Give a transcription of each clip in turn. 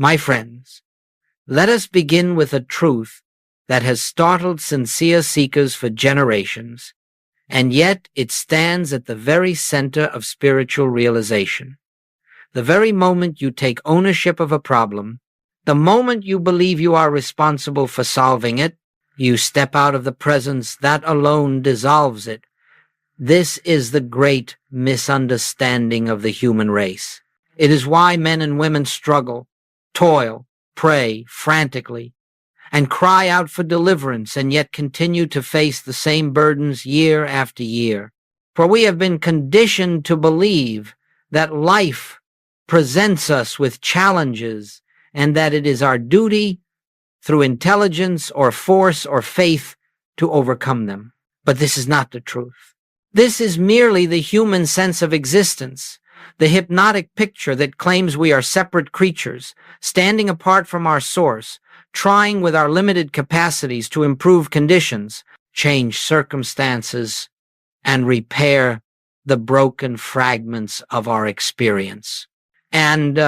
My friends, let us begin with a truth that has startled sincere seekers for generations, and yet it stands at the very center of spiritual realization. The very moment you take ownership of a problem, the moment you believe you are responsible for solving it, you step out of the presence that alone dissolves it. This is the great misunderstanding of the human race. It is why men and women struggle, toil, pray frantically, and cry out for deliverance, and yet continue to face the same burdens year after year. For we have been conditioned to believe that life presents us with challenges and that it is our duty, through intelligence or force or faith, to overcome them. But this is not the truth. This is merely the human sense of existence, the hypnotic picture that claims we are separate creatures, standing apart from our source, trying with our limited capacities to improve conditions, change circumstances, and repair the broken fragments of our experience. And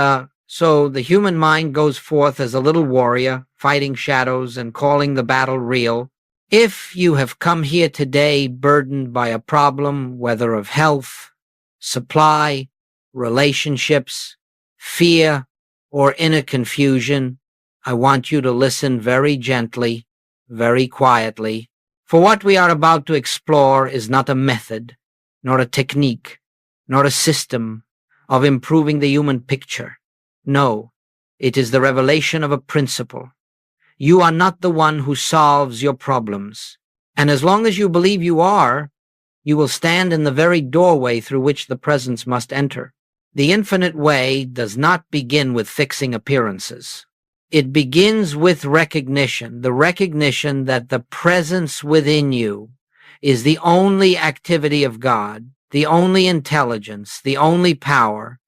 so the human mind goes forth as a little warrior, fighting shadows and calling the battle real. If you have come here today burdened by a problem, whether of health, supply, relationships, fear, or inner confusion, I want you to listen very gently, very quietly, for what we are about to explore is not a method, nor a technique, nor a system of improving the human picture. No, it is the revelation of a principle. You are not the one who solves your problems, and as long as you believe you are, you will stand in the very doorway through which the presence must enter. The infinite way does not begin with fixing appearances. It begins with recognition, the recognition that the presence within you is the only activity of God, the only intelligence, the only power,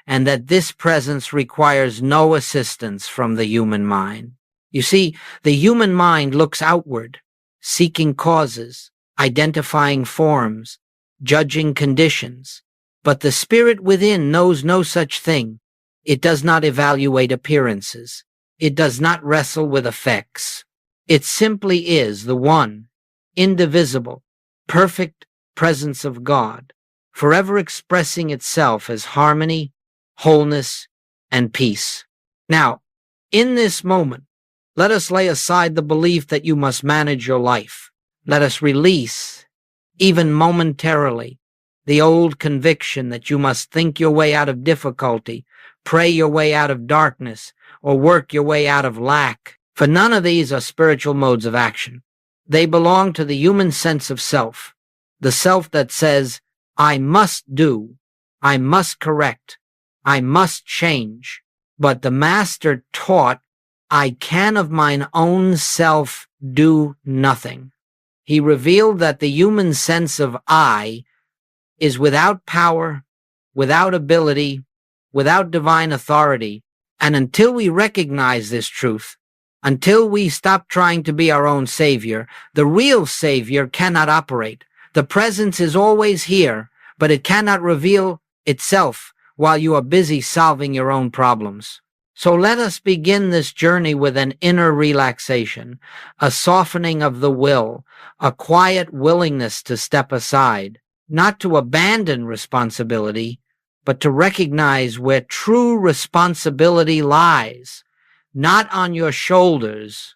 and that this presence requires no assistance from the human mind. You see, the human mind looks outward, seeking causes, identifying forms, judging conditions, but the spirit within knows no such thing. It does not evaluate appearances. It does not wrestle with effects. It simply is the one, indivisible, perfect presence of God, forever expressing itself as harmony, wholeness, and peace. Now, in this moment, let us lay aside the belief that you must manage your life. Let us release, even momentarily, the old conviction that you must think your way out of difficulty, pray your way out of darkness, or work your way out of lack. For none of these are spiritual modes of action. They belong to the human sense of self, the self that says, I must do, I must correct, I must change. But the Master taught, I can of mine own self do nothing. He revealed that the human sense of I is without power, without ability, without divine authority. And until we recognize this truth, until we stop trying to be our own savior, the real savior cannot operate. The presence is always here, but it cannot reveal itself while you are busy solving your own problems. So let us begin this journey with an inner relaxation, a softening of the will, a quiet willingness to step aside, not to abandon responsibility, but to recognize where true responsibility lies, not on your shoulders,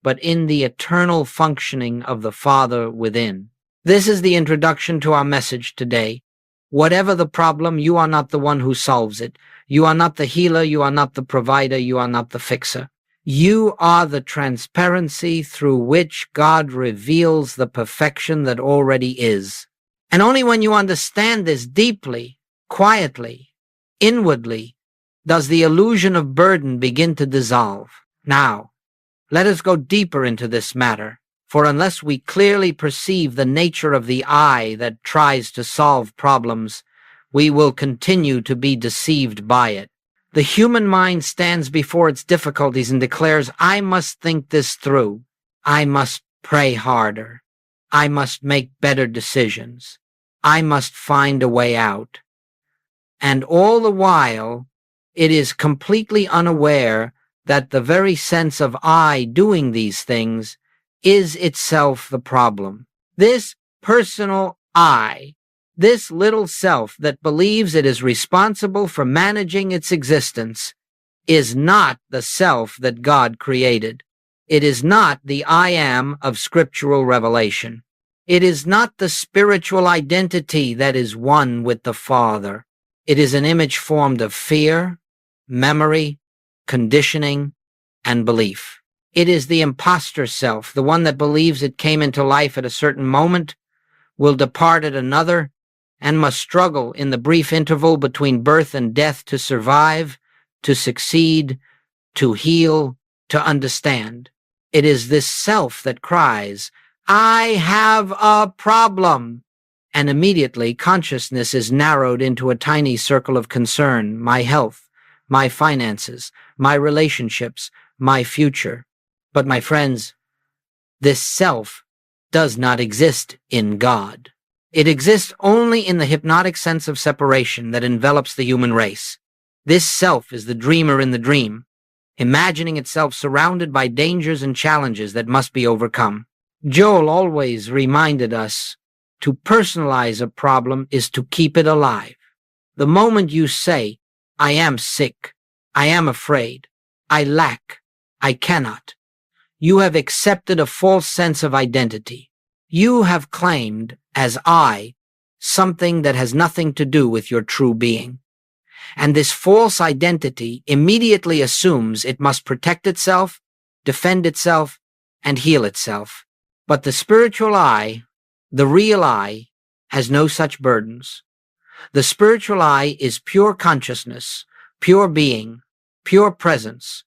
but in the eternal functioning of the Father within. This is the introduction to our message today. Whatever the problem, you are not the one who solves it. You are not the healer, you are not the provider, you are not the fixer. You are the transparency through which God reveals the perfection that already is. And only when you understand this deeply, quietly, inwardly, does the illusion of burden begin to dissolve. Now, let us go deeper into this matter, for unless we clearly perceive the nature of the I that tries to solve problems, we will continue to be deceived by it. The human mind stands before its difficulties and declares, I must think this through. I must pray harder. I must make better decisions. I must find a way out. And all the while, It is completely unaware that the very sense of I doing these things is itself the problem. This personal I, this little self that believes it is responsible for managing its existence, is not the self that God created. It is not the I am of scriptural revelation. It is not the spiritual identity that is one with the Father. It is an image formed of fear, memory, conditioning, and belief. It is the imposter self, the one that believes it came into life at a certain moment, will depart at another, and must struggle in the brief interval between birth and death to survive, to succeed, to heal, to understand. It is this self that cries, I have a problem. And immediately consciousness is narrowed into a tiny circle of concern, my health, my finances, my relationships, my future. But my friends, this self does not exist in God. It exists only in the hypnotic sense of separation that envelops the human race. This self is the dreamer in the dream, imagining itself surrounded by dangers and challenges that must be overcome. Joel always reminded us to personalize a problem is to keep it alive. The moment you say, I am sick, I am afraid, I lack, I cannot, you have accepted a false sense of identity. You have claimed as I something that has nothing to do with your true being. And this false identity immediately assumes it must protect itself, defend itself, and heal itself. But the spiritual I, the real I, has no such burdens. The spiritual I is pure consciousness, pure being, pure presence.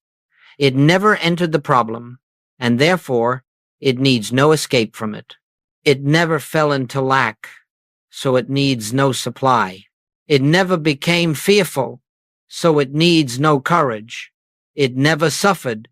It never entered the problem, and therefore it needs no escape from it. It never fell into lack, so it needs no supply. It never became fearful, so it needs no courage. It never suffered,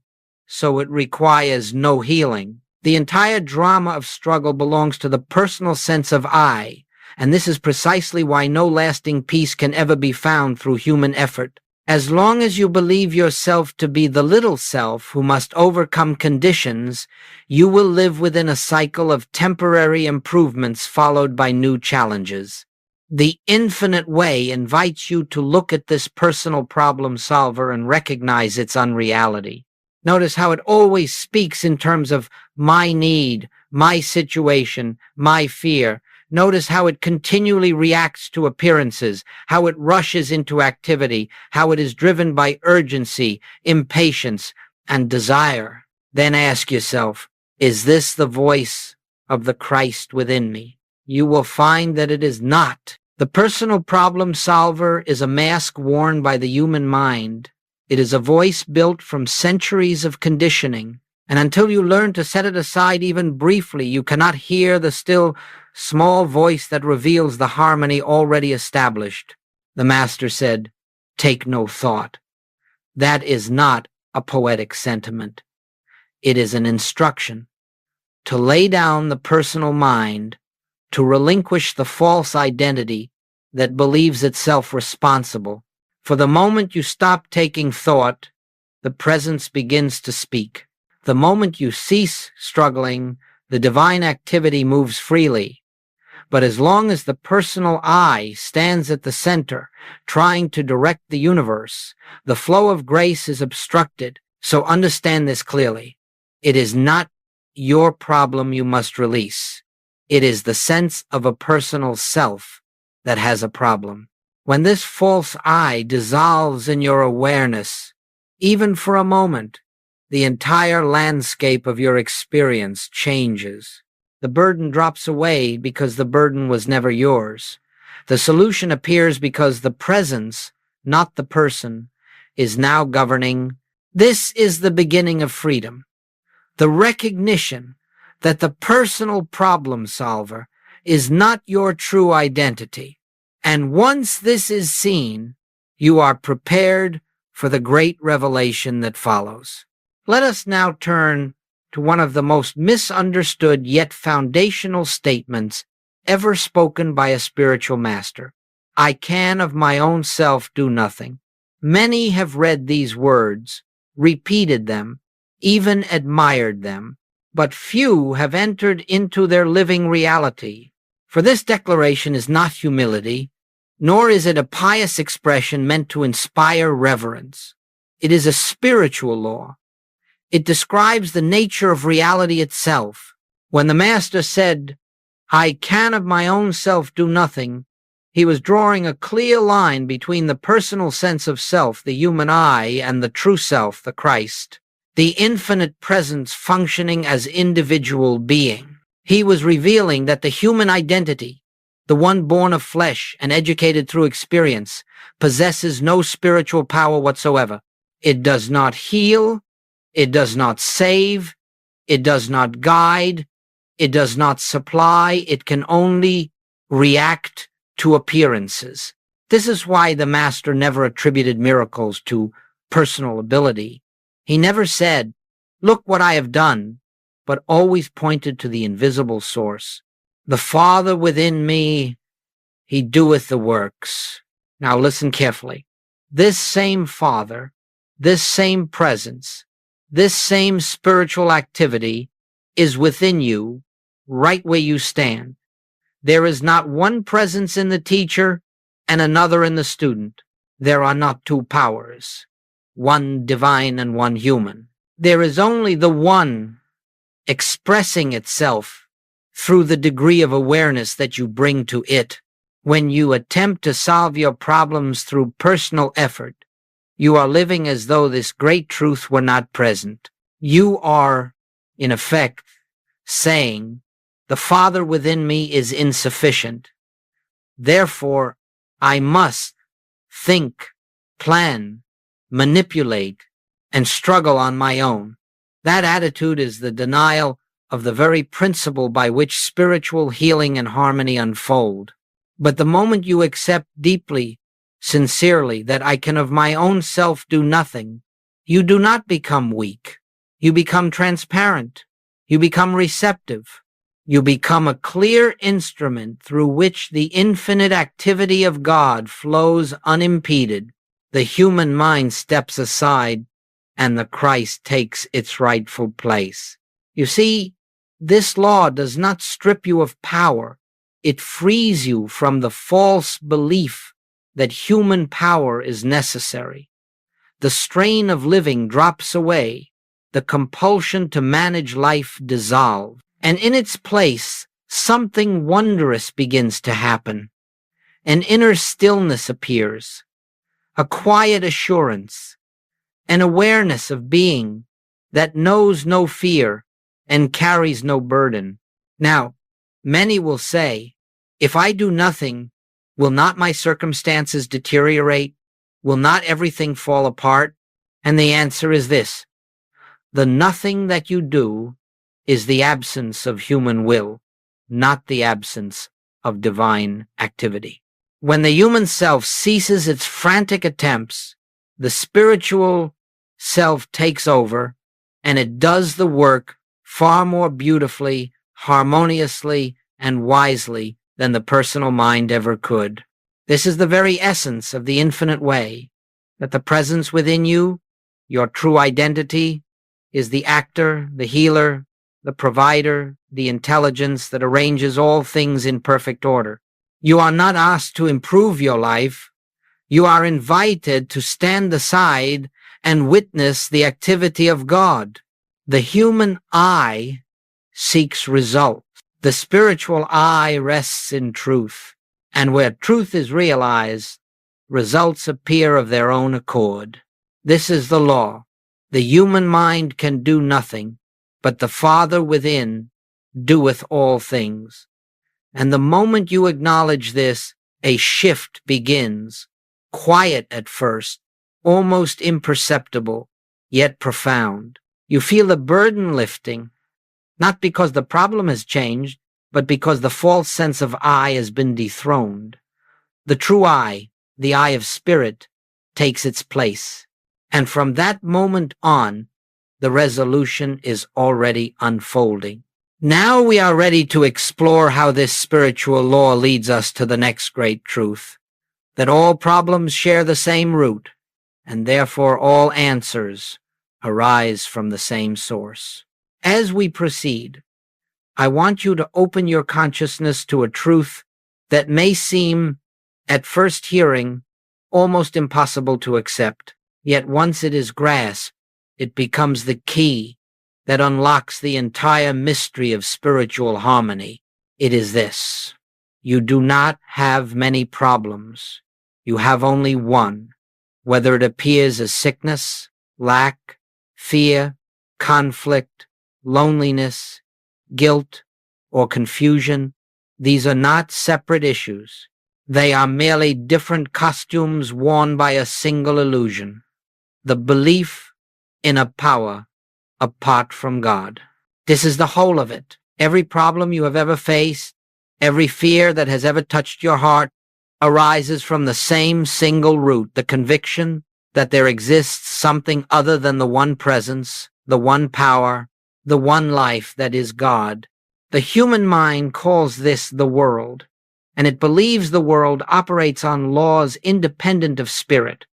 so it requires no healing. The entire drama of struggle belongs to the personal sense of I, and this is precisely why no lasting peace can ever be found through human effort. As long as you believe yourself to be the little self who must overcome conditions, you will live within a cycle of temporary improvements followed by new challenges. The infinite way invites you to look at this personal problem solver and recognize its unreality. Notice how it always speaks in terms of my need, my situation, my fear. Notice how it continually reacts to appearances, how it rushes into activity, how it is driven by urgency, impatience, and desire. Then ask yourself, is this the voice of the Christ within me? You will find that it is not. The personal problem solver is a mask worn by the human mind. It is a voice built from centuries of conditioning, and until you learn to set it aside even briefly, you cannot hear the still small voice that reveals the harmony already established. The Master said, take no thought. That is not a poetic sentiment. It is an instruction to lay down the personal mind, to relinquish the false identity that believes itself responsible. For the moment you stop taking thought, the presence begins to speak. The moment you cease struggling, the divine activity moves freely. But as long as the personal I stands at the center, trying to direct the universe, the flow of grace is obstructed. So understand this clearly. It is not your problem you must release. It is the sense of a personal self that has a problem. When this false I dissolves in your awareness, even for a moment, the entire landscape of your experience changes. The burden drops away because the burden was never yours. The solution appears because the presence, not the person, is now governing. This is the beginning of freedom. The recognition that the personal problem solver is not your true identity. And once this is seen, you are prepared for the great revelation that follows. Let us now turn to one of the most misunderstood yet foundational statements ever spoken by a spiritual master. I can of my own self do nothing. Many have read these words, repeated them, even admired them, but few have entered into their living reality. For this declaration is not humility, nor is it a pious expression meant to inspire reverence. It is a spiritual law. It describes the nature of reality itself. When the Master said, "I can of my own self do nothing," he was drawing a clear line between the personal sense of self, the human I, and the true self, the Christ, the infinite presence functioning as individual being. He was revealing that the human identity, the one born of flesh and educated through experience, possesses no spiritual power whatsoever. It does not heal, it does not save, it does not guide, it does not supply, it can only react to appearances. This is why the Master never attributed miracles to personal ability. He never said, "Look what I have done," but always pointed to the invisible source. "The Father within me, he doeth the works." Now listen carefully. This same Father, this same presence, this same spiritual activity is within you, right where you stand. There is not one presence in the teacher and another in the student. There are not two powers, one divine and one human. There is only the one expressing itself through the degree of awareness that you bring to it. When you attempt to solve your problems through personal effort, you are living as though this great truth were not present. You are, in effect, saying, "The Father within me is insufficient. Therefore, I must think, plan, manipulate, and struggle on my own." That attitude is the denial of the very principle by which spiritual healing and harmony unfold. But the moment you accept deeply, sincerely, that I can of my own self do nothing, you do not become weak. You become transparent. You become receptive. You become a clear instrument through which the infinite activity of God flows unimpeded. The human mind steps aside, and the Christ takes its rightful place. You see, this law does not strip you of power. It frees you from the false belief that human power is necessary. The strain of living drops away, the compulsion to manage life dissolves, and in its place, something wondrous begins to happen. An inner stillness appears, a quiet assurance, an awareness of being that knows no fear and carries no burden. Now, many will say, "If I do nothing, will not my circumstances deteriorate? Will not everything fall apart?" And the answer is this: the nothing that you do is the absence of human will, not the absence of divine activity. When the human self ceases its frantic attempts, the spiritual self takes over, and it does the work far more beautifully, harmoniously, and wisely than the personal mind ever could. This is the very essence of the infinite way, that the presence within you, your true identity, is the actor, the healer, the provider, the intelligence that arranges all things in perfect order. You are not asked to improve your life. You are invited to stand aside and witness the activity of God. The human I seeks results. The spiritual I rests in truth, and where truth is realized, results appear of their own accord. This is the law. The human mind can do nothing, but the Father within doeth all things. And the moment you acknowledge this, a shift begins, quiet at first, almost imperceptible, yet profound. You feel the burden lifting, not because the problem has changed, but because the false sense of I has been dethroned. The true I, the I of spirit, takes its place. And from that moment on, the resolution is already unfolding. Now we are ready to explore how this spiritual law leads us to the next great truth, that all problems share the same root, and therefore all answers arise from the same source. As we proceed, I want you to open your consciousness to a truth that may seem, at first hearing, almost impossible to accept. Yet once it is grasped, it becomes the key that unlocks the entire mystery of spiritual harmony. It is this: you do not have many problems. You have only one. Whether it appears as sickness, lack, fear, conflict, loneliness, guilt, or confusion, these are not separate issues. They are merely different costumes worn by a single illusion: the belief in a power apart from God. This is the whole of it. Every problem you have ever faced, every fear that has ever touched your heart, arises from the same single root: the conviction that there exists something other than the one presence, the one power, the one life that is God. The human mind calls this the world, and it believes the world operates on laws independent of spirit: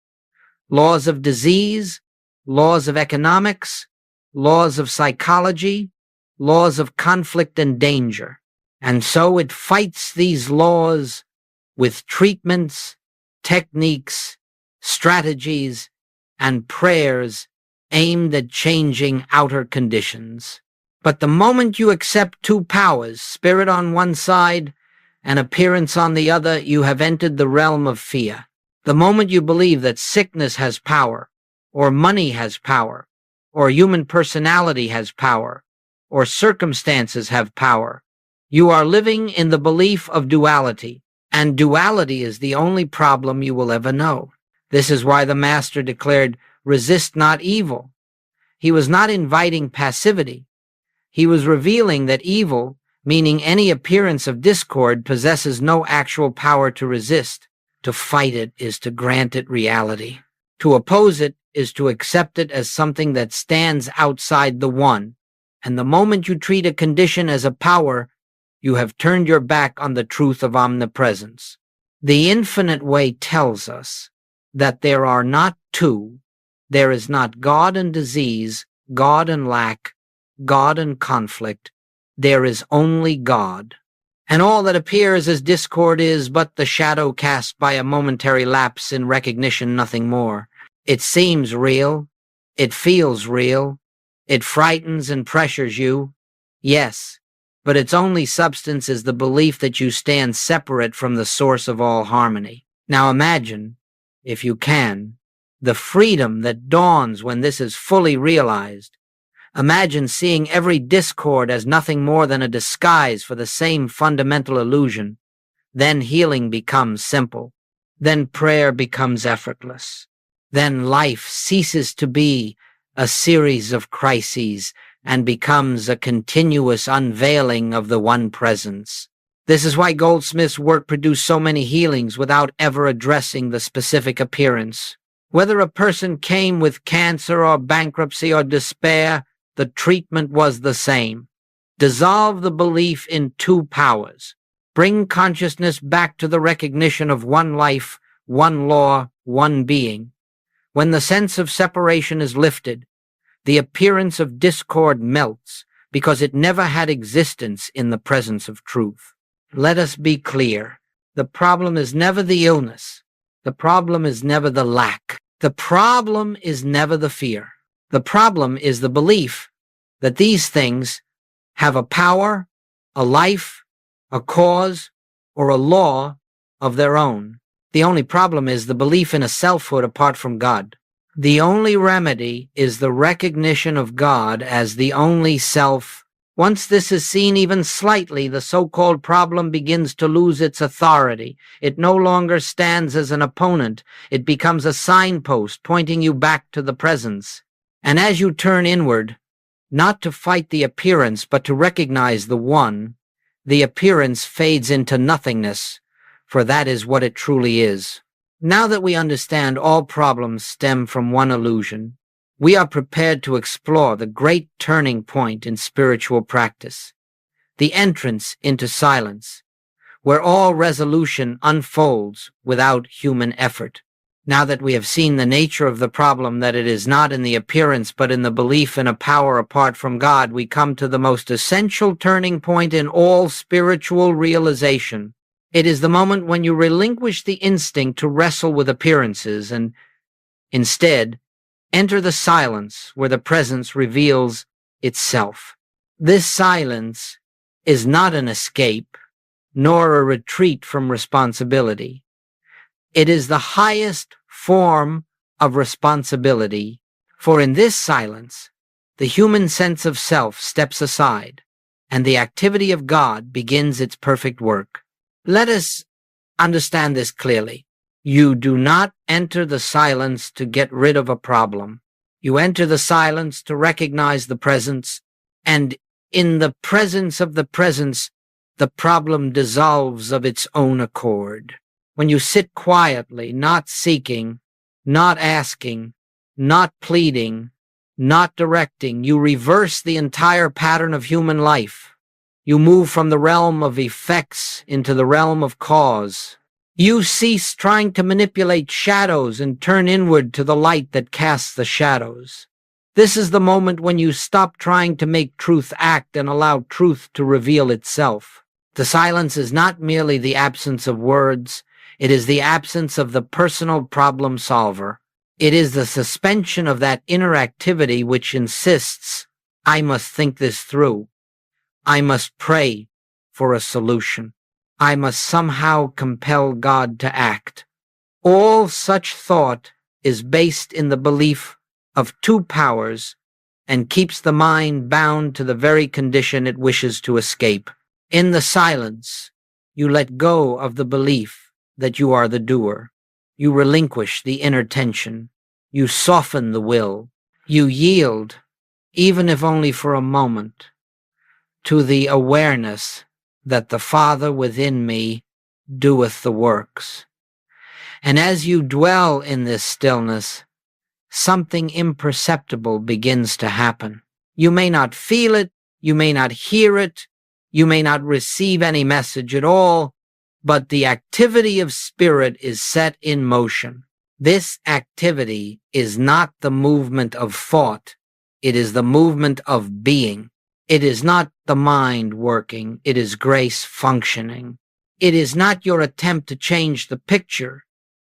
laws of disease, laws of economics, laws of psychology, laws of conflict and danger. And so it fights these laws with treatments, techniques, strategies, and prayers aimed at changing outer conditions. But the moment you accept two powers, spirit on one side and appearance on the other, you have entered the realm of fear. The moment you believe that sickness has power, or money has power, or human personality has power, or circumstances have power, you are living in the belief of duality, and duality is the only problem you will ever know. This is why the Master declared, "Resist not evil." He was not inviting passivity. He was revealing that evil, meaning any appearance of discord, possesses no actual power to resist. To fight it is to grant it reality. To oppose it is to accept it as something that stands outside the one. And the moment you treat a condition as a power, you have turned your back on the truth of omnipresence. The infinite way tells us that there are not two. There is not God and disease, God and lack, God and conflict. There is only God. And all that appears as discord is but the shadow cast by a momentary lapse in recognition, nothing more. It seems real. It feels real. It frightens and pressures you. Yes, but its only substance is the belief that you stand separate from the source of all harmony. Now imagine, if you can, the freedom that dawns when this is fully realized. Imagine seeing every discord as nothing more than a disguise for the same fundamental illusion. Then healing becomes simple. Then prayer becomes effortless. Then life ceases to be a series of crises and becomes a continuous unveiling of the one presence. This is why Goldsmith's work produced so many healings without ever addressing the specific appearance. Whether a person came with cancer or bankruptcy or despair, the treatment was the same. Dissolve the belief in two powers. Bring consciousness back to the recognition of one life, one law, one being. When the sense of separation is lifted, the appearance of discord melts because it never had existence in the presence of truth. Let us be clear. The problem is never the illness. The problem is never the lack. The problem is never the fear. The problem is the belief that these things have a power, a life, a cause, or a law of their own. The only problem is the belief in a selfhood apart from God. The only remedy is the recognition of God as the only self. Once this is seen even slightly, the so-called problem begins to lose its authority. It no longer stands as an opponent. It becomes a signpost pointing you back to the presence. And as you turn inward, not to fight the appearance, but to recognize the one, the appearance fades into nothingness, for that is what it truly is. Now that we understand all problems stem from one illusion, we are prepared to explore the great turning point in spiritual practice, the entrance into silence, where all resolution unfolds without human effort. Now that we have seen the nature of the problem, that it is not in the appearance but in the belief in a power apart from God, we come to the most essential turning point in all spiritual realization. It is the moment when you relinquish the instinct to wrestle with appearances and instead enter the silence where the presence reveals itself. This silence is not an escape, nor a retreat from responsibility. It is the highest form of responsibility, for in this silence, the human sense of self steps aside, and the activity of God begins its perfect work. Let us understand this clearly. You do not enter the silence to get rid of a problem. You enter the silence to recognize the presence, and in the presence of the presence, the problem dissolves of its own accord. When you sit quietly, not seeking, not asking, not pleading, not directing, you reverse the entire pattern of human life. You move from the realm of effects into the realm of cause. You cease trying to manipulate shadows and turn inward to the light that casts the shadows. This is the moment when you stop trying to make truth act and allow truth to reveal itself. The silence is not merely the absence of words. It is the absence of the personal problem solver. It is the suspension of that inner activity which insists, I must think this through. I must pray for a solution. I must somehow compel God to act. All such thought is based in the belief of two powers and keeps the mind bound to the very condition it wishes to escape. In the silence, you let go of the belief that you are the doer. You relinquish the inner tension. You soften the will. You yield, even if only for a moment, to the awareness that the Father within me doeth the works. And as you dwell in this stillness, something imperceptible begins to happen. You may not feel it, you may not hear it, you may not receive any message at all, but the activity of spirit is set in motion. This activity is not the movement of thought, it is the movement of being. It is not the mind working, it is grace functioning. It is not your attempt to change the picture,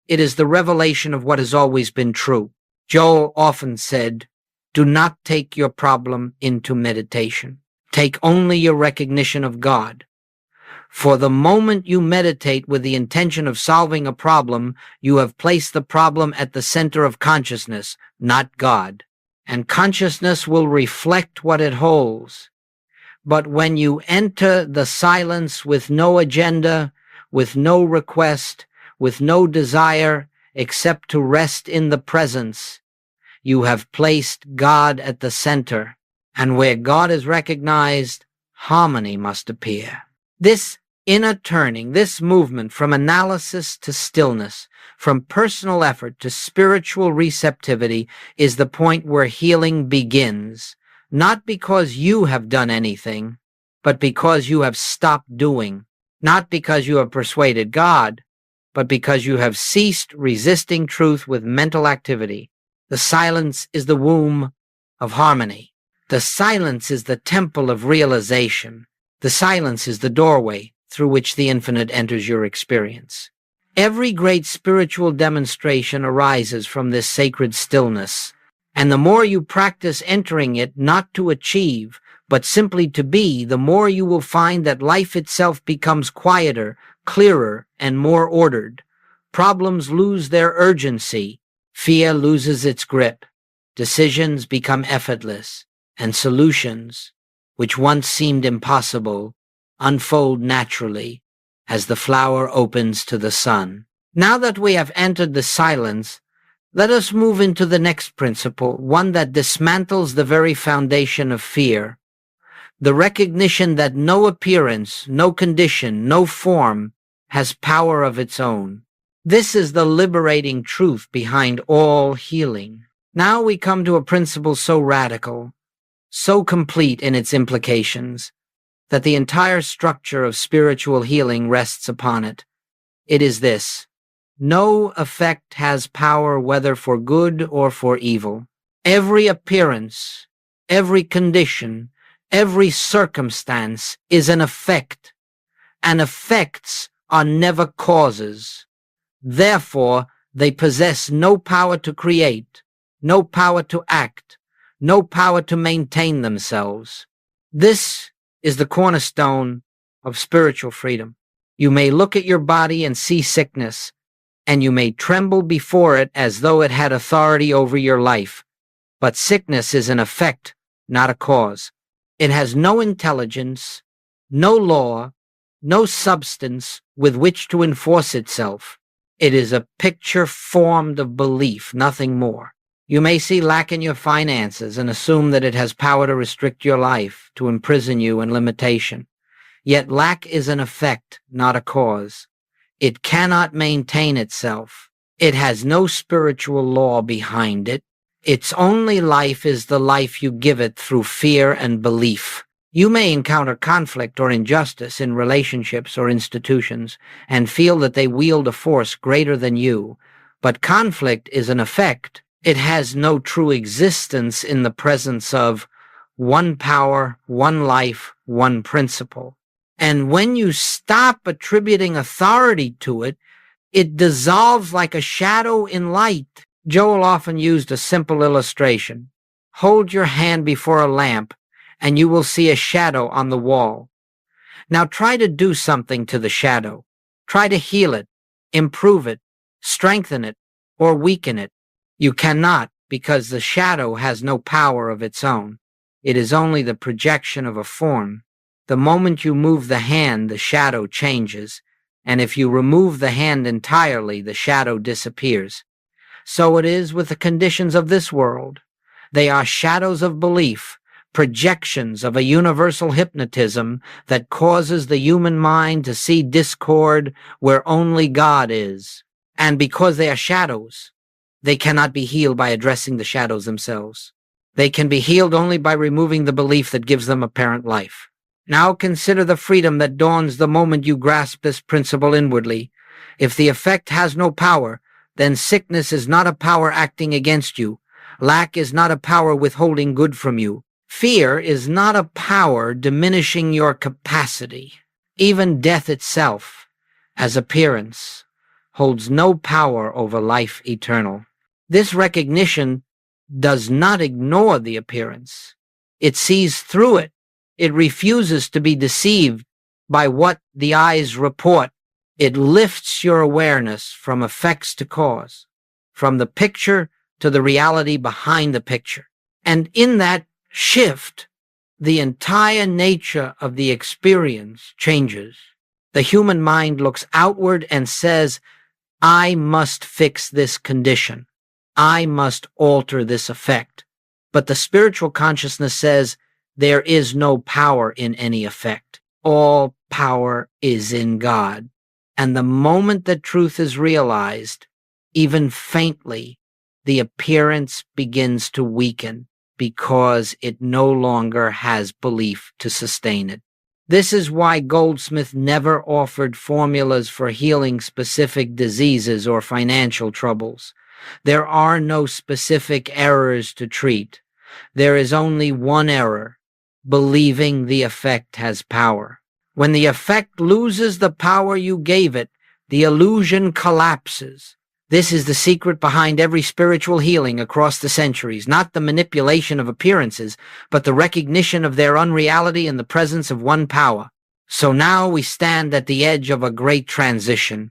it is the revelation of what has always been true. Joel often said, do not take your problem into meditation. Take only your recognition of God. For the moment you meditate with the intention of solving a problem, you have placed the problem at the center of consciousness, not God. And consciousness will reflect what it holds. But when you enter the silence with no agenda, with no request, with no desire, except to rest in the presence, you have placed God at the center. And where God is recognized, harmony must appear. This inner turning, this movement from analysis to stillness, from personal effort to spiritual receptivity, is the point where healing begins, not because you have done anything, but because you have stopped doing, not because you have persuaded God, but because you have ceased resisting truth with mental activity. The silence is the womb of harmony. The silence is the temple of realization. The silence is the doorway through which the infinite enters your experience. Every great spiritual demonstration arises from this sacred stillness, and the more you practice entering it not to achieve, but simply to be, the more you will find that life itself becomes quieter, clearer, and more ordered. Problems lose their urgency, fear loses its grip, decisions become effortless, and solutions, which once seemed impossible, unfold naturally as the flower opens to the sun. Now that we have entered the silence, let us move into the next principle, one that dismantles the very foundation of fear, the recognition that no appearance, no condition, no form has power of its own. This is the liberating truth behind all healing. Now we come to a principle so radical, so complete in its implications, that the entire structure of spiritual healing rests upon it. It is this: No effect has power whether for good or for evil. Every appearance, every condition, every circumstance is an effect, and effects are never causes. Therefore, they possess no power to create, no power to act, no power to maintain themselves. This is the cornerstone of spiritual freedom. You may look at your body and see sickness, and you may tremble before it as though it had authority over your life. But sickness is an effect, not a cause. It has no intelligence, no law, no substance with which to enforce itself. It is a picture formed of belief, nothing more. You may see lack in your finances and assume that it has power to restrict your life, to imprison you in limitation. Yet lack is an effect, not a cause. It cannot maintain itself. It has no spiritual law behind it. Its only life is the life you give it through fear and belief. You may encounter conflict or injustice in relationships or institutions and feel that they wield a force greater than you, but conflict is an effect. It has no true existence in the presence of one power, one life, one principle. And when you stop attributing authority to it, it dissolves like a shadow in light. Joel often used a simple illustration. Hold your hand before a lamp, and you will see a shadow on the wall. Now try to do something to the shadow. Try to heal it, improve it, strengthen it, or weaken it. You cannot, because the shadow has no power of its own. It is only the projection of a form. The moment you move the hand, the shadow changes, and if you remove the hand entirely, the shadow disappears. So it is with the conditions of this world. They are shadows of belief, projections of a universal hypnotism that causes the human mind to see discord where only God is. And because they are shadows, they cannot be healed by addressing the shadows themselves. They can be healed only by removing the belief that gives them apparent life. Now consider the freedom that dawns the moment you grasp this principle inwardly. If the effect has no power, then sickness is not a power acting against you. Lack is not a power withholding good from you. Fear is not a power diminishing your capacity. Even death itself, as appearance, holds no power over life eternal. This recognition does not ignore the appearance. It sees through it. It refuses to be deceived by what the eyes report. It lifts your awareness from effects to cause, from the picture to the reality behind the picture. And in that shift, the entire nature of the experience changes. The human mind looks outward and says, I must fix this condition. I must alter this effect. But the spiritual consciousness says, there is no power in any effect. All power is in God. And the moment that truth is realized, even faintly, the appearance begins to weaken because it no longer has belief to sustain it. This is why Goldsmith never offered formulas for healing specific diseases or financial troubles. There are no specific errors to treat. There is only one error: believing the effect has power. When the effect loses the power you gave it, the illusion collapses. This is the secret behind every spiritual healing across the centuries, not the manipulation of appearances, but the recognition of their unreality in the presence of one power. So now we stand at the edge of a great transition.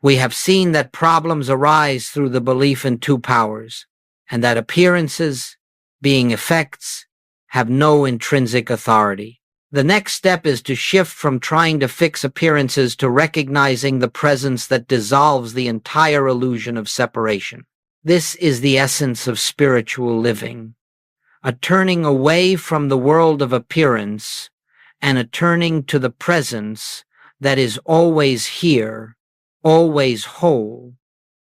We have seen that problems arise through the belief in two powers, and that appearances, being effects, have no intrinsic authority. The next step is to shift from trying to fix appearances to recognizing the presence that dissolves the entire illusion of separation. This is the essence of spiritual living, a turning away from the world of appearance and a turning to the presence that is always here, always whole,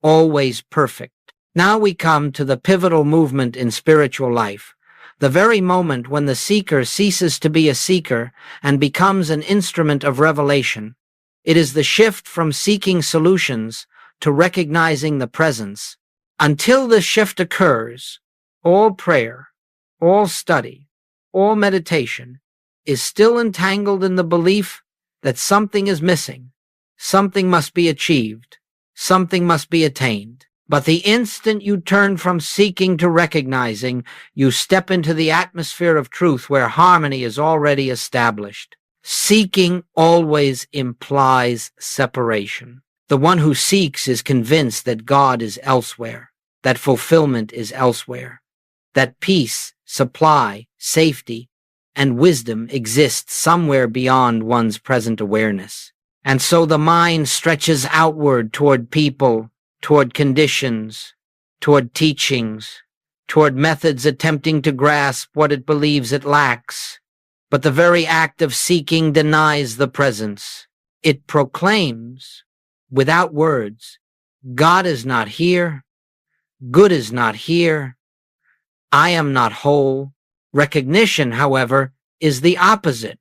always perfect. Now we come to the pivotal movement in spiritual life, the very moment when the seeker ceases to be a seeker and becomes an instrument of revelation. It is the shift from seeking solutions to recognizing the presence. Until this shift occurs, all prayer, all study, all meditation is still entangled in the belief that something is missing, something must be achieved, something must be attained. But the instant you turn from seeking to recognizing, you step into the atmosphere of truth where harmony is already established. Seeking always implies separation. The one who seeks is convinced that God is elsewhere, that fulfillment is elsewhere, that peace, supply, safety, and wisdom exist somewhere beyond one's present awareness. And so the mind stretches outward toward people, toward conditions, toward teachings, toward methods attempting to grasp what it believes it lacks. But the very act of seeking denies the presence. It proclaims, without words, God is not here, good is not here, I am not whole. Recognition, however, is the opposite.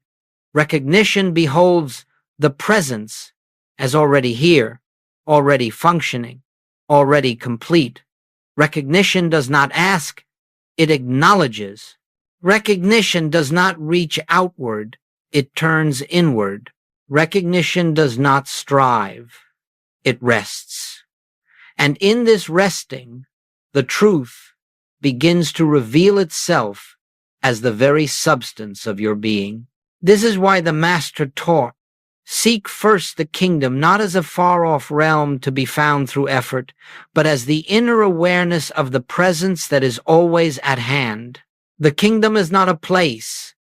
Recognition beholds the presence as already here, already functioning, already complete. Recognition does not ask, it acknowledges. Recognition does not reach outward, it turns inward. Recognition does not strive, it rests. And in this resting, the truth begins to reveal itself as the very substance of your being. This is why the Master taught, seek first the kingdom not as a far-off realm to be found through effort, but as the inner awareness of the presence that is always at hand. The kingdom is not a place,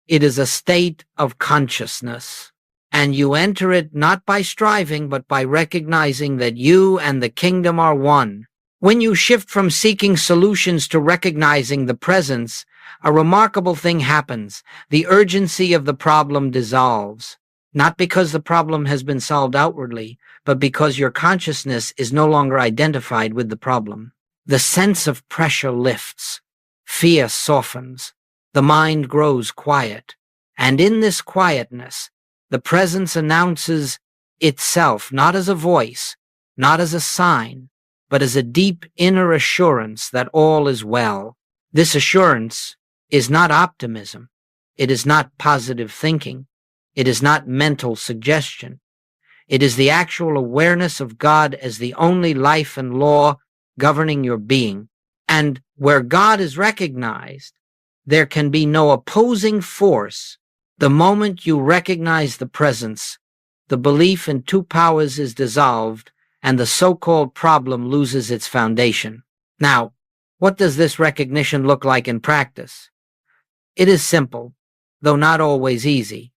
it is a state of consciousness. And you enter it not by striving, but by recognizing that you and the kingdom are one. When you shift from seeking solutions to recognizing the presence, a remarkable thing happens. The urgency of the problem dissolves, not because the problem has been solved outwardly, but because your consciousness is no longer identified with the problem. The sense of pressure lifts, fear softens, the mind grows quiet, and in this quietness, the presence announces itself not as a voice, not as a sign, but as a deep inner assurance that all is well. This assurance is not optimism. It is not positive thinking. It is not mental suggestion. It is the actual awareness of God as the only life and law governing your being. And where God is recognized, there can be no opposing force. The moment you recognize the presence, the belief in two powers is dissolved, and the so-called problem loses its foundation. Now, what does this recognition look like in practice? It is simple, though not always easy.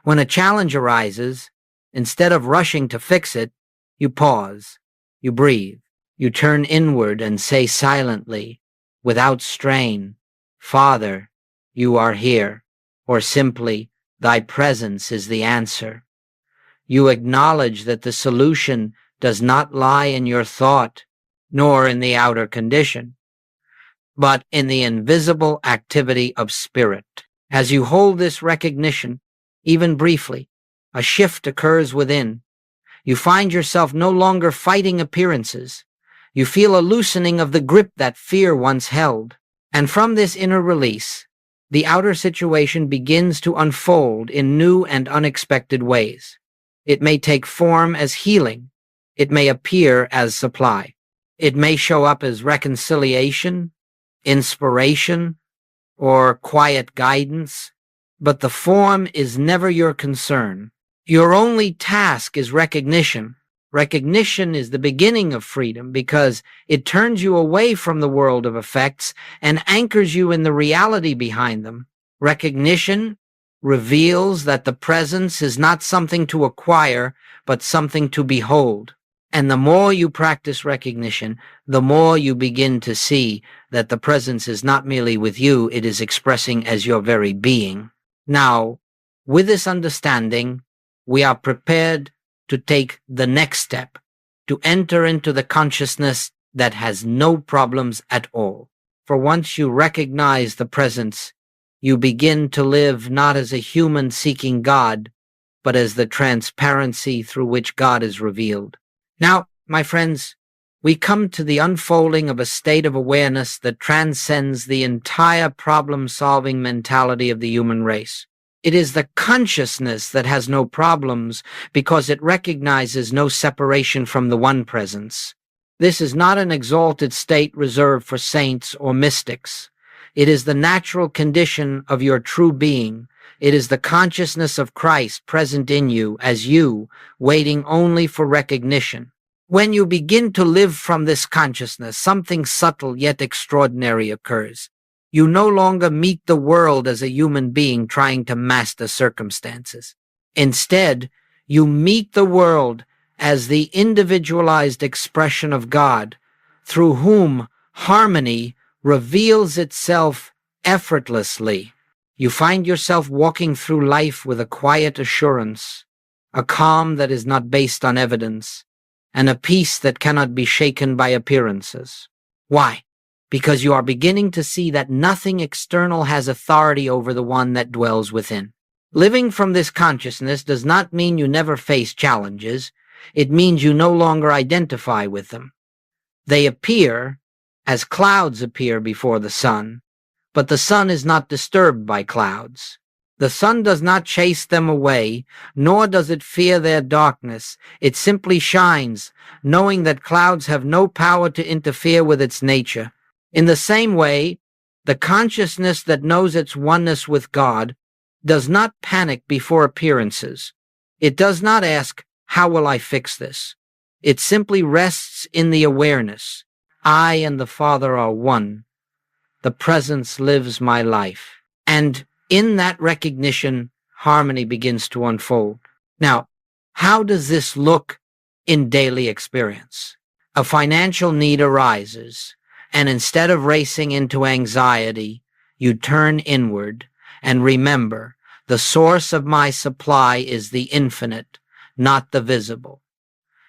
When a challenge arises, instead of rushing to fix it, you pause, you breathe, you turn inward and say silently, without strain, Father, you are here, or simply, thy presence is the answer. You acknowledge that the solution does not lie in your thought, nor in the outer condition, but in the invisible activity of spirit. As you hold this recognition, even briefly, a shift occurs within. You find yourself no longer fighting appearances. You feel a loosening of the grip that fear once held. And from this inner release, the outer situation begins to unfold in new and unexpected ways. It may take form as healing. It may appear as supply. It may show up as reconciliation, inspiration, or quiet guidance, but the form is never your concern. Your only task is recognition. Recognition is the beginning of freedom because it turns you away from the world of effects and anchors you in the reality behind them. Recognition reveals that the presence is not something to acquire, but something to behold. And the more you practice recognition, the more you begin to see that the presence is not merely with you, it is expressing as your very being. Now, with this understanding, we are prepared to take the next step, to enter into the consciousness that has no problems at all. For once you recognize the presence, you begin to live not as a human seeking God, but as the transparency through which God is revealed. Now, My friends, we come to the unfolding of a state of awareness that transcends the entire problem-solving mentality of the human race. It is the consciousness that has no problems because it recognizes no separation from the One Presence. This is not an exalted state reserved for saints or mystics. It is the natural condition of your true being. It is the consciousness of Christ present in you as you, waiting only for recognition. When you begin to live from this consciousness, something subtle yet extraordinary occurs. You no longer meet the world as a human being trying to master circumstances. Instead, you meet the world as the individualized expression of God, through whom harmony reveals itself effortlessly. You find yourself walking through life with a quiet assurance, a calm that is not based on evidence, and a peace that cannot be shaken by appearances. Why? Because you are beginning to see that nothing external has authority over the one that dwells within. Living from this consciousness does not mean you never face challenges. It means you no longer identify with them. They appear as clouds appear before the sun, but the sun is not disturbed by clouds. The sun does not chase them away, nor does it fear their darkness. It simply shines, knowing that clouds have no power to interfere with its nature. In the same way, the consciousness that knows its oneness with God does not panic before appearances. It does not ask, "How will I fix this?" It simply rests in the awareness. I and the Father are one. The presence lives my life. And in that recognition, harmony begins to unfold. Now, how does this look in daily experience? A financial need arises, and instead of racing into anxiety, you turn inward and remember, the source of my supply is the infinite, not the visible.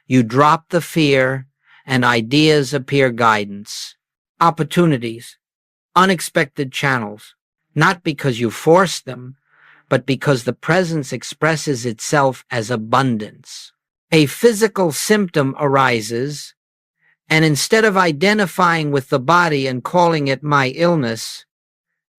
You drop the fear, and ideas appear guidance, opportunities, unexpected channels, not because you force them, but because the presence expresses itself as abundance. A physical symptom arises, and instead of identifying with the body and calling it my illness,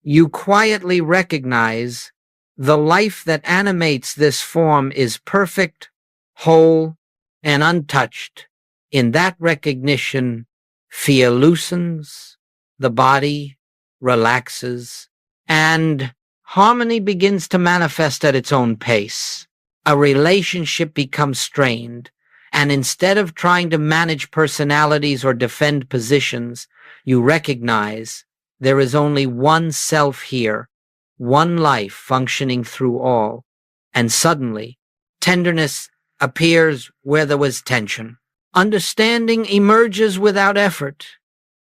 you quietly recognize the life that animates this form is perfect, whole, and untouched. In that recognition, fear loosens, the body relaxes, and harmony begins to manifest at its own pace. A relationship becomes strained, and instead of trying to manage personalities or defend positions, you recognize there is only one self here, one life functioning through all. And suddenly, tenderness appears where there was tension. Understanding emerges without effort.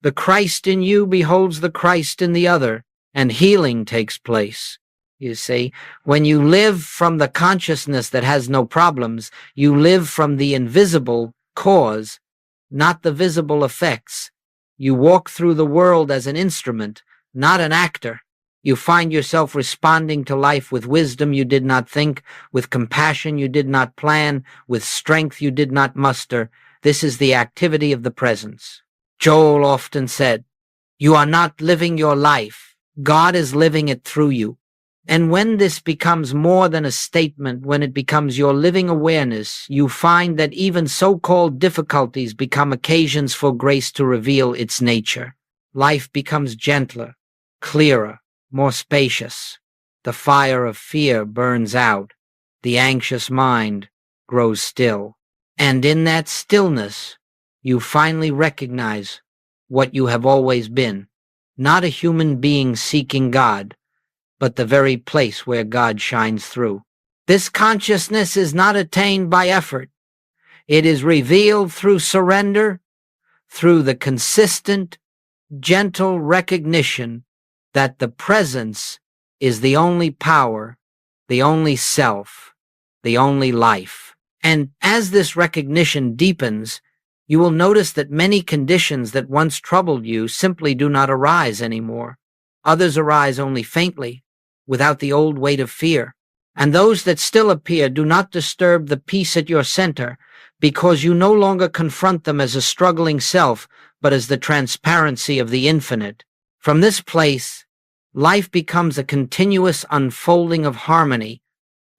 The Christ in you beholds the Christ in the other, and healing takes place. You see, when you live from the consciousness that has no problems, you live from the invisible cause, not the visible effects. You walk through the world as an instrument, not an actor. You find yourself responding to life with wisdom you did not think, with compassion you did not plan, with strength you did not muster. This is the activity of the presence. Joel often said, "You are not living your life. God is living it through you." And when this becomes more than a statement, when it becomes your living awareness, you find that even so-called difficulties become occasions for grace to reveal its nature. Life becomes gentler, clearer, more spacious. The fire of fear burns out. The anxious mind grows still. And in that stillness, you finally recognize what you have always been, not a human being seeking God, but the very place where God shines through. This consciousness is not attained by effort. It is revealed through surrender, through the consistent, gentle recognition that the presence is the only power, the only self, the only life. And as this recognition deepens, you will notice that many conditions that once troubled you simply do not arise anymore. Others arise only faintly, without the old weight of fear. And those that still appear do not disturb the peace at your center, because you no longer confront them as a struggling self, but as the transparency of the infinite. From this place, life becomes a continuous unfolding of harmony,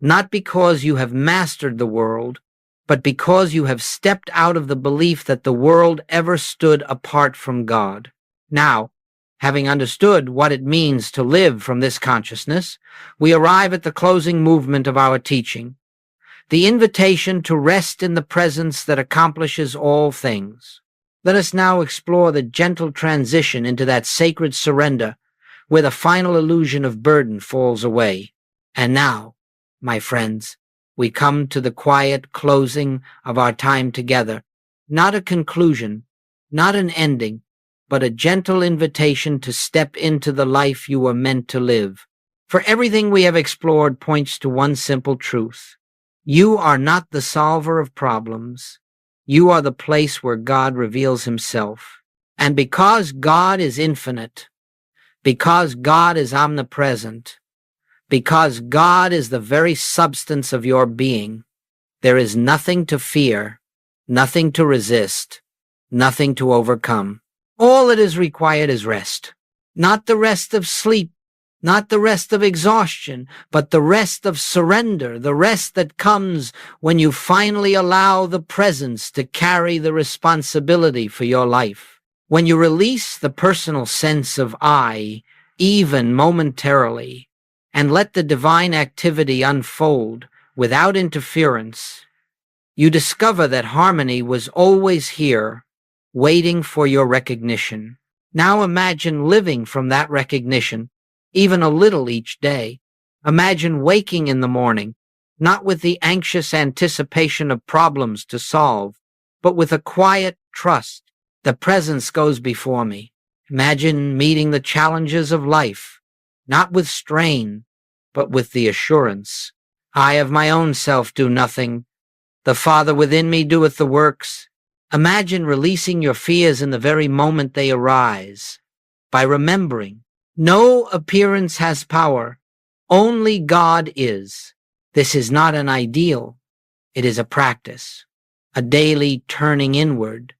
not because you have mastered the world, but because you have stepped out of the belief that the world ever stood apart from God. Now, having understood what it means to live from this consciousness, we arrive at the closing movement of our teaching, the invitation to rest in the presence that accomplishes all things. Let us now explore the gentle transition into that sacred surrender where the final illusion of burden falls away. And now, my friends, we come to the quiet closing of our time together, not a conclusion, not an ending, but a gentle invitation to step into the life you were meant to live. For everything we have explored points to one simple truth. You are not the solver of problems. You are the place where God reveals himself. And because God is infinite, because God is omnipresent, because God is the very substance of your being, there is nothing to fear, nothing to resist, nothing to overcome. All that is required is rest. Not the rest of sleep, not the rest of exhaustion, but the rest of surrender, the rest that comes when you finally allow the presence to carry the responsibility for your life. When you release the personal sense of I, even momentarily, and let the divine activity unfold without interference, you discover that harmony was always here, waiting for your recognition. Now imagine living from that recognition, even a little each day. Imagine waking in the morning, not with the anxious anticipation of problems to solve, but with a quiet trust. The presence goes before me. Imagine meeting the challenges of life, not with strain, but with the assurance, I of my own self do nothing. The Father within me doeth the works. Imagine releasing your fears in the very moment they arise, by remembering, no appearance has power, only God is. This is not an ideal, it is a practice, a daily turning inward,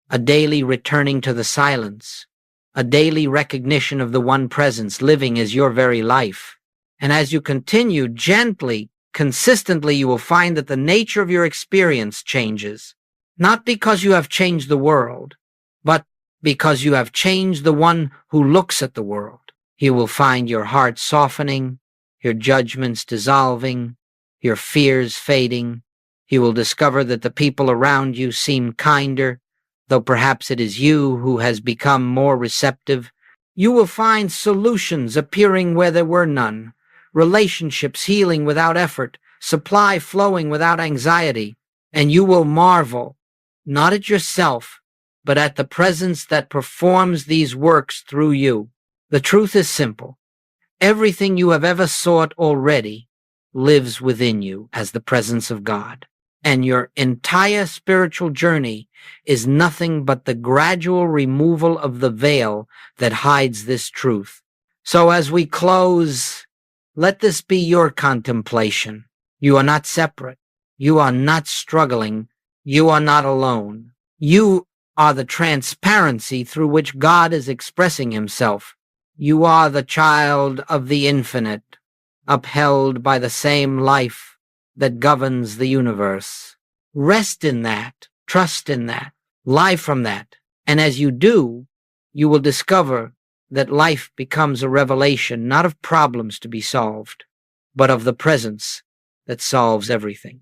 a daily returning to the silence, a daily recognition of the one presence living as your very life. And as you continue gently, consistently, you will find that the nature of your experience changes, not because you have changed the world, but because you have changed the one who looks at the world. You will find your heart softening, your judgments dissolving, your fears fading. You will discover that the people around you seem kinder, though perhaps it is you who has become more receptive. You will find solutions appearing where there were none, relationships healing without effort, supply flowing without anxiety, and you will marvel, not at yourself, but at the presence that performs these works through you. The truth is simple. Everything you have ever sought already lives within you as the presence of God. And your entire spiritual journey is nothing but the gradual removal of the veil that hides this truth. So as we close, let this be your contemplation. You are not separate. You are not struggling. You are not alone. You are the transparency through which God is expressing himself. You are the child of the infinite, upheld by the same life that governs the universe. Rest in that, trust in that, lie from that, and as you do, you will discover that life becomes a revelation not of problems to be solved, but of the presence that solves everything.